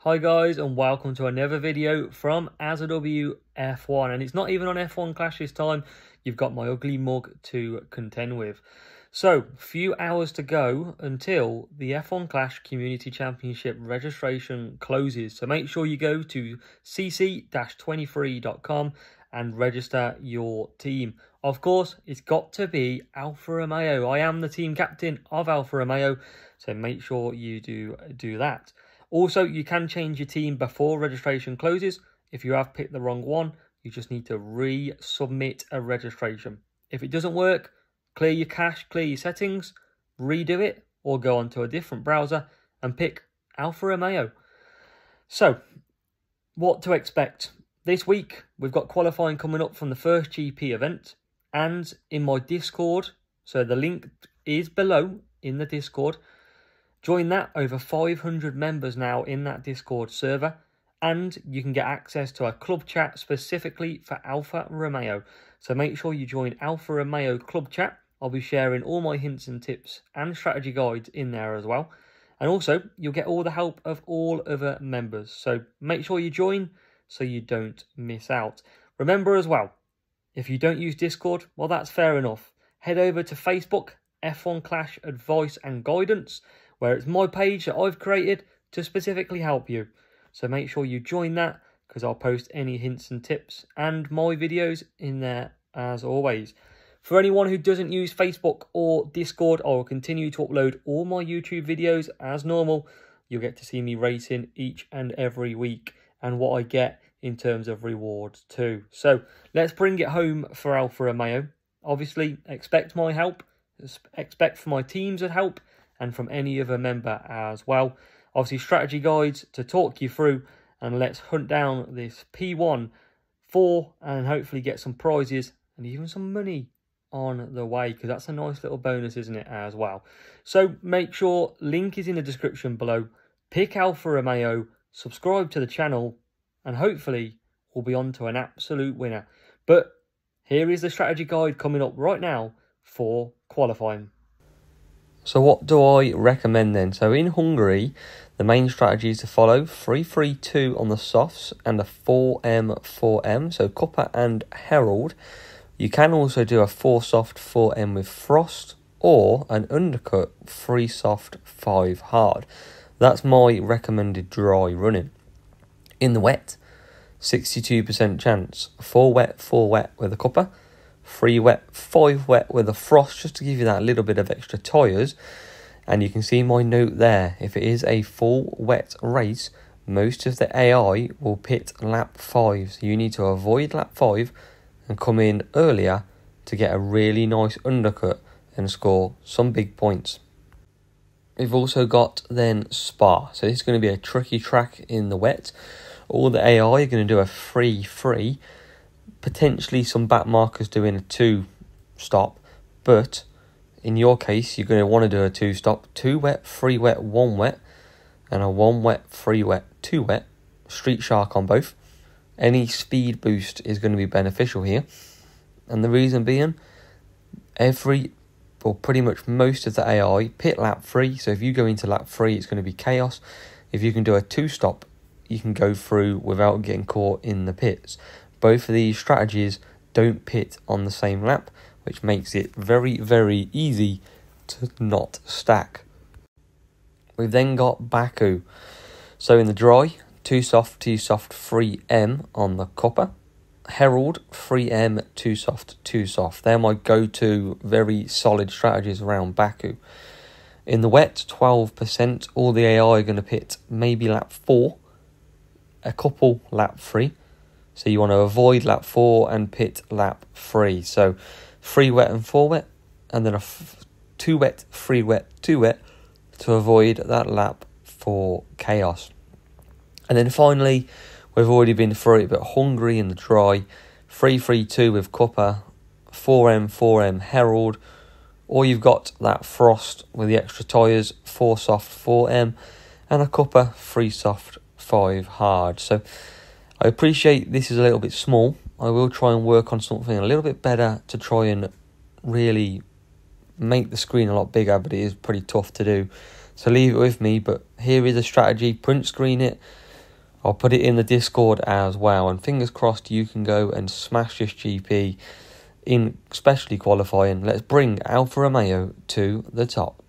Hi guys, and welcome to another video from AZW F1, and it's not even on F1 Clash this time. You've got my ugly mug to contend with. So, few hours to go until the F1 Clash Community Championship registration closes. So make sure you go to cc-23.com and register your team. Of course, it's got to be Alfa Romeo. I am the team captain of Alfa Romeo, so make sure you do that. Also, you can change your team before registration closes. If you have picked the wrong one, you just need to resubmit a registration. If it doesn't work, clear your cache, clear your settings, redo it, or go onto a different browser and pick Alfa Romeo. So, what to expect? This week, we've got qualifying coming up from the first GP event, and in my Discord, so the link is below in the Discord. Join that, over 500 members now in that Discord server, and you can get access to a club chat specifically for Alfa Romeo. So make sure you join Alfa Romeo club chat. I'll be sharing all my hints and tips and strategy guides in there as well. And also, you'll get all the help of all other members. So make sure you join so you don't miss out. Remember as well, if you don't use Discord, well, that's fair enough. Head over to Facebook, F1 Clash Advice and Guidance, where it's my page that I've created to specifically help you. So make sure you join that, because I'll post any hints and tips and my videos in there as always. For anyone who doesn't use Facebook or Discord, I will continue to upload all my YouTube videos as normal. You'll get to see me racing each and every week and what I get in terms of rewards too. So let's bring it home for Alfa Romeo. Obviously, expect my help, expect for my teams to help, and from any other member as well. Obviously, strategy guides to talk you through, and let's hunt down this P1 4 and hopefully get some prizes and even some money on the way, because that's a nice little bonus, isn't it, as well. So make sure link is in the description below. Pick Alfa Romeo, subscribe to the channel, and hopefully we'll be on to an absolute winner. But here is the strategy guide coming up right now for qualifying. So what do I recommend then? So in Hungary, the main strategy is to follow 3-3-2 on the softs and a 4M. So Cuppa and Herald. You can also do a 4 soft 4M with Frost, or an undercut 3 soft 5 hard. That's my recommended dry running. In the wet, 62% chance, 4 wet with a Cuppa, 3 wet, 5 wet with a Frost, just to give you that little bit of extra tyres. And you can see my note there. If it is a full wet race, most of the AI will pit lap 5. So you need to avoid lap 5 and come in earlier to get a really nice undercut and score some big points. We've also got then Spa. So this is going to be a tricky track in the wet. All the AI are going to do a 3-3. Potentially some back markers doing a 2-stop, but in your case you're going to want to do a 2-stop, 2 wet, 3 wet, 1 wet, and a 1 wet, 3 wet, 2 wet, street shark on both. Any speed boost is going to be beneficial here, and the reason being, pretty much most of the AI pit lap 3, so if you go into lap 3 it's going to be chaos. If you can do a 2-stop, you can go through without getting caught in the pits. Both of these strategies don't pit on the same lap, which makes it very, very easy to not stack. We've then got Baku. So in the dry, 2 soft, 3M on the Cuppa. Herald, 3M, 2 soft. They're my go-to very solid strategies around Baku. In the wet, 12%. All the AI are going to pit maybe lap 4, a couple lap 3. So you want to avoid lap 4 and pit lap 3. So 3 wet and 4 wet, and then a 2 wet, 3 wet, 2 wet to avoid that lap for chaos. And then finally, we've already been through it, but Hungary in the dry, 3-3-2 with Cuppa, 4M Herald, or you've got that Frost with the extra tyres, 4 soft 4M, and a Cuppa 3 soft 5 hard. So I appreciate this is a little bit small. I will try and work on something a little bit better to try and really make the screen a lot bigger, but it is pretty tough to do. So leave it with me, but here is a strategy. Print screen it, I'll put it in the Discord as well. And fingers crossed you can go and smash this GP in especially qualifying. Let's bring Alfa Romeo to the top.